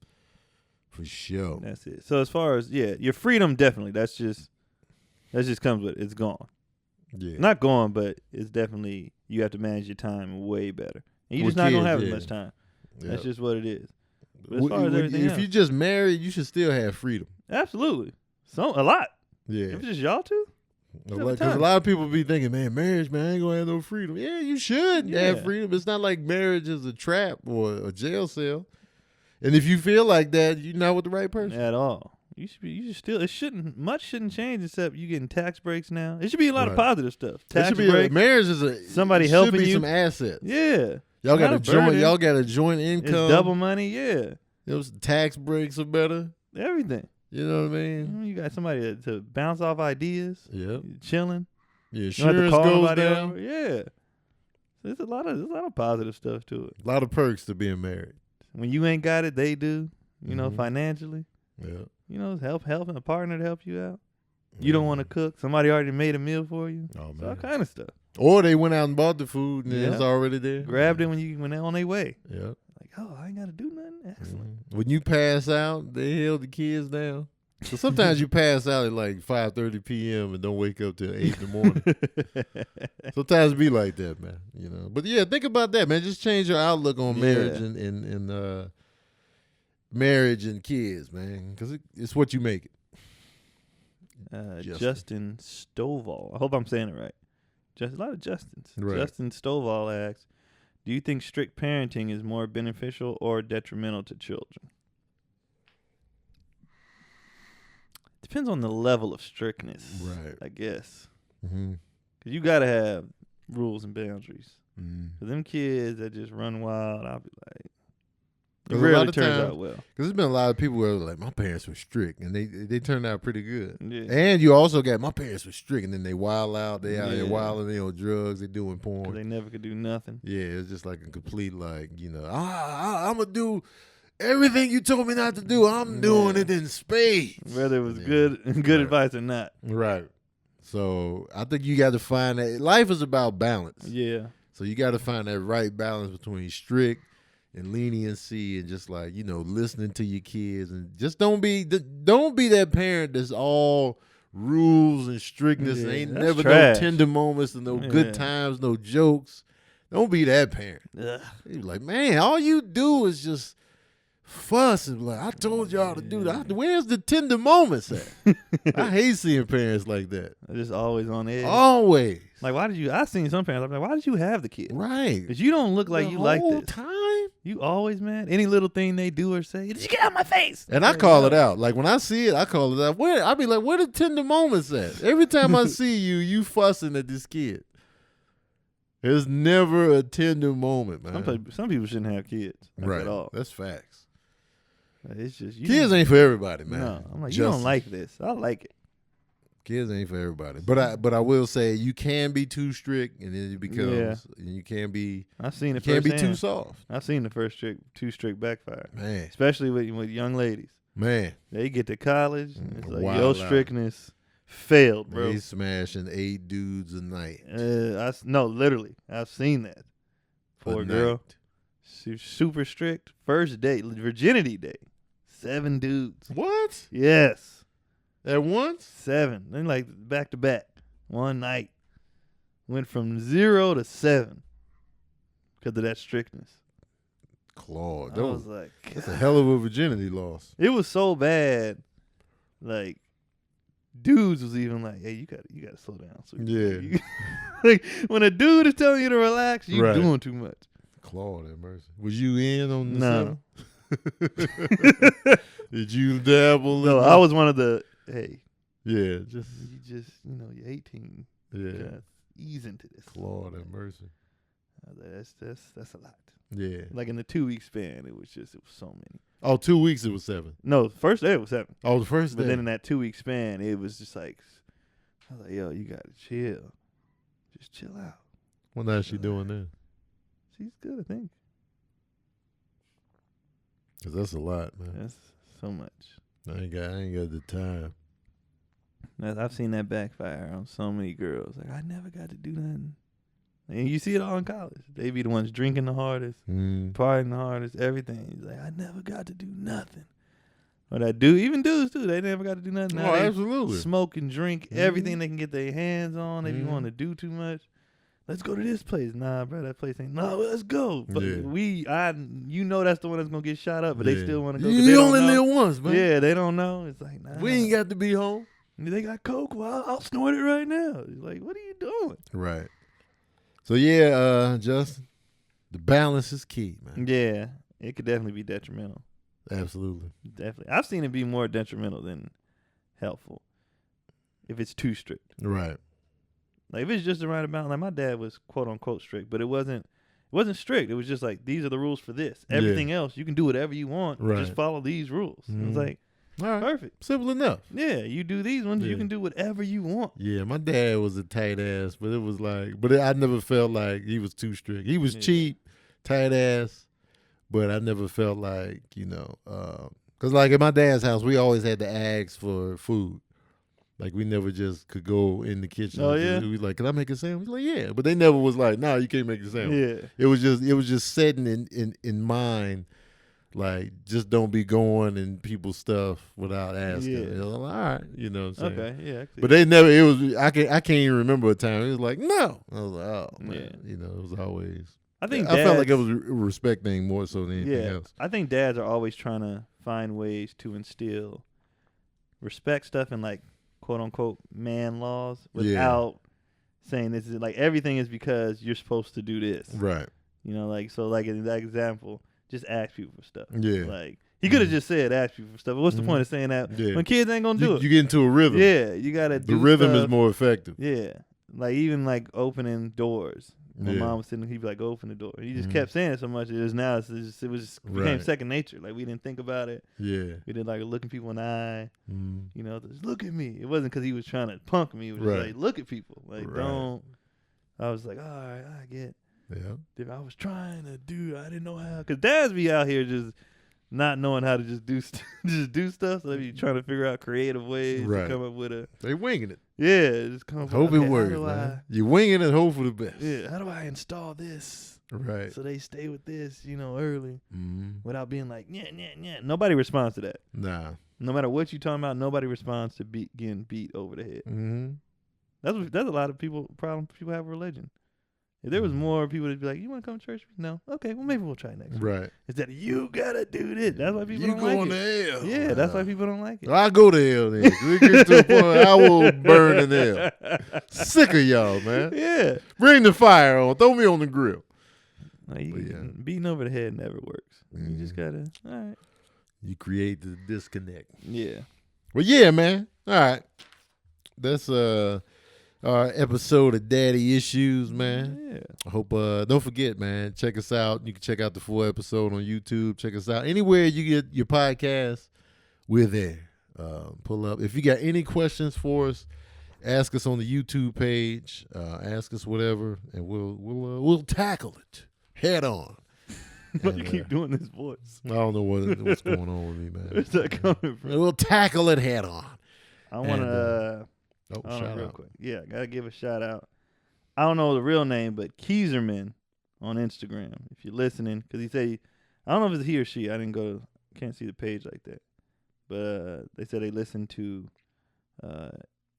for sure. That's it. So as far as your freedom, definitely that just comes with it. It's gone. Yeah, not gone, but it's definitely you have to manage your time way better. And you're With just not gonna kids, have as much time. That's just what it is. But as far as everything if you just married, you should still have freedom. Absolutely. A lot. Yeah. If it's just y'all two. Because a lot of people be thinking, man, marriage, man, I ain't gonna have no freedom. Yeah, you should have freedom. It's not like marriage is a trap or a jail cell. And if you feel like that, you're not with the right person at all. You should still. Much shouldn't change except you getting tax breaks now. It should be a lot of positive stuff. Tax breaks. Marriage is somebody helping you. Some assets. Yeah. Y'all got a joint. Y'all got a joint income. It's double money. Yeah. Those tax breaks are better. Everything. You know what I mean? You got somebody to bounce off ideas. Yeah. Chilling. Yeah. Insurance goes down. Over. Yeah. There's a lot of positive stuff to it. A lot of perks to being married. When you ain't got it, they do. you know, financially. Yeah. You know, helping a partner to help you out. You don't want to cook. Somebody already made a meal for you. Oh, man. So all kind of stuff. Or they went out and bought the food and it's already there. Grabbed it when they're on their way. Yeah. Like, oh, I ain't got to do nothing. Excellent. When you pass out, they held the kids down. So sometimes you pass out at like 5:30 p.m. and don't wake up till 8 in the morning. Sometimes it be like that, man. You know. But yeah, think about that, man. Just change your outlook on marriage and marriage and kids, man, because it's what you make it. Justin Stovall. I hope I'm saying it right. Just a lot of Justins. Right. Justin Stovall asks, do you think strict parenting is more beneficial or detrimental to children? Depends on the level of strictness, right? I guess. Mm-hmm. Because you got to have rules and boundaries. Mm-hmm. For them kids that just run wild, I'll be like, it a rarely lot of turns times, out well. Because there's been a lot of people who are like, my parents were strict, and they turned out pretty good. Yeah. And you also got, my parents were strict, and then they wild out. They out there wilding, they on drugs, they doing porn. They never could do nothing. Yeah, it's just like a complete, like, you know, I'm going to do everything you told me not to do. I'm doing it in spades. Whether it was good advice or not. Right. So I think you got to find that. Life is about balance. Yeah. So you got to find that right balance between strict and leniency and just like, you know, listening to your kids, and just don't be that parent that's all rules and strictness and ain't never trash. No tender moments and no good times, no jokes. Don't be that parent. You're like, man, all you do is just fuss and like, I told y'all to do that. Where's the tender moments at? I hate seeing parents like that. They're just always on edge. Always. Like, I seen some parents, I'm like, why did you have the kid? Right. Because you don't look like you like this. The whole time? You always, man, any little thing they do or say, did you get out of my face? And I call it out. Like, when I see it, I call it out. I be like, where the tender moments at? Every time I see you fussing at this kid. There's never a tender moment, man. Some people shouldn't have kids. Right. At all. That's facts. It's just kids ain't for everybody, man. No, I'm like, you don't like this. I like it. Kids ain't for everybody. But I will say, you can be too strict, and then it becomes you can be. I've seen it. You can't be too soft. I've seen the first too strict backfire, man. Especially with young ladies. Man, they get to college, and it's like your strictness failed, bro. They smashing 8 dudes a night. No, literally, I've seen that. Poor girl. Super strict. First date, virginity day, 7 dudes. What? Yes. At once? 7. Then like back to back. One night. Went from 0 to 7. Because of that strictness. Claude. I was like, that's a hell of a virginity loss. It was so bad. Like, dudes was even like, hey, you gotta slow down. So like, when a dude is telling you to relax, you doing too much. Claude, have mercy. Was you in on the No. Did you dabble? No, I was one of the. Hey, yeah, you're 18. Yeah, ease into this. Claude, have mercy. That's a lot. Yeah, like in the 2-week span, it was so many. Oh, 2 weeks it was 7. No, the first day it was 7. Oh, the first day. But then in that 2-week span, it was just like, I was like, yo, you gotta chill, just chill out. What is she doing then? She's good, I think. Cause that's a lot, man. That's so much. I ain't got the time. I've seen that backfire on so many girls. Like, I never got to do nothing. And you see it all in college. They be the ones drinking the hardest, partying the hardest, everything. He's like, I never got to do nothing. Or that dude, even dudes too, they never got to do nothing. Oh, absolutely. Smoke and drink everything they can get their hands on. If you want to do too much, let's go to this place. Nah, bro, that place ain't. No, let's go. But you know that's the one that's gonna get shot up, but they still want to go. You only live once, man. Yeah, they don't know. It's like, nah. We ain't got to be home. They got coke. Well, I'll snort it right now. It's like, what are you doing? Right. So yeah, Justin, the balance is key, man. Yeah, it could definitely be detrimental. Absolutely. Definitely. I've seen it be more detrimental than helpful if it's too strict. Right. Like if it's just the right amount, like my dad was quote unquote strict, but it wasn't strict. It was just like, these are the rules for this. Everything else, you can do whatever you want. Right. Just follow these rules. It was like, all right, perfect. Simple enough. Yeah, you do these ones, you can do whatever you want. Yeah, my dad was a tight ass, but it was like, I never felt like he was too strict. He was cheap, tight ass, but I never felt like, because Cause like at my dad's house, we always had to ask for food. Like we never just could go in the kitchen. Oh, yeah? We like, can I make a sandwich? Like, yeah, but they never was like, nah, you can't make a sandwich. Yeah. It was just setting in mind, like just don't be going in people's stuff without asking. Yeah. It was like, all right, you know what I'm saying? Okay. Yeah. But they never. It was I can't even remember a time. It was like no. I was like, oh man, Yeah. you know, it was always. I think I felt like it dads- was a respect thing more so than anything else. I think dads are always trying to find ways to instill respect stuff and like quote unquote man laws without saying this is like everything is because you're supposed to do this. Right. You know, like so like in that example, just ask people for stuff. Yeah. Like he could have just said ask people for stuff. But what's the point of saying that Yeah. when kids ain't gonna do it? You get into a rhythm. Yeah, you gotta The do rhythm is stuff. more effective. Yeah. Like even like opening doors. My Yeah. mom was sitting, he'd be like, open the door. He just kept saying it so much. It became Right. second nature. Like we didn't think about it. Yeah. We did like looking people in the eye. Mm. You know, just look at me. It wasn't because he was trying to punk me. It was just Right. like, look at people. Like, Right. don't. I was like, all right, I get. Yeah. I was trying to do. I didn't know how. Because dads be out here just not knowing how to just do stuff. So they be trying to figure out creative ways Right. to come up with a. They winging it. Yeah, just come up Hope with it works, man. You winging it. Hope for the best. Yeah, how do I install this Right. so they stay with this, you know, early Mm. without being like, yeah. Nobody responds to that. Nah. No matter what you talking about, nobody responds to getting beat over the head. Mm-hmm. That's a lot of problem people have with religion. If there was Mm-hmm. more people that'd be like, you want to come to church? No. Okay, well maybe we'll try next week. Right. Instead of you gotta do this. That's why people You don't like going it. to hell? Yeah, that's why people don't like it. I go to hell then. We get to a point where I will burn in hell. Sick of y'all, man. Yeah. Bring the fire on. Throw me on the grill. Like But yeah. beating over the head never works. You just gotta. All right. You create the disconnect. Yeah. Well, yeah, man. All right. That's our episode of Daddy Issues, man. Yeah. I hope don't forget, man, check us out. You can check out the full episode on YouTube. Check us out anywhere you get your podcast. We're there. Pull up. If you got any questions for us, ask us on the YouTube page. Ask us whatever, and we'll tackle it head on. Why And, you keep doing this voice? I don't know what's going on with me, man. Where's that coming from? We'll tackle it head on. I want to. Shout real out. quick. Yeah, gotta give a shout out. I don't know the real name, but Keezerman on Instagram. If you're listening, because he said, I don't know if it's he or she. I didn't go. Can't see the page like that. But they said they listened to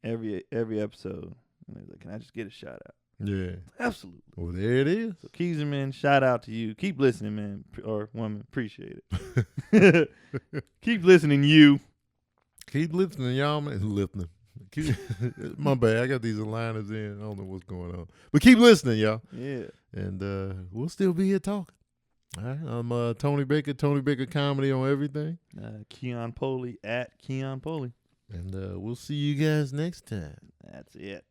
every episode. And they was like, "Can I just get a shout out?" Yeah. Absolutely. Well, there it is. So Keezerman, shout out to you. Keep listening, man, or woman. Appreciate it. Keep listening, you. Keep listening, y'all, man. Listening. My bad. I got these aligners in. I don't know what's going on. But keep listening, y'all. Yeah. And we'll still be here talking. All right. I'm Tony Baker Comedy on everything. Keon Poley at Keon Poley. And we'll see you guys next time. That's it.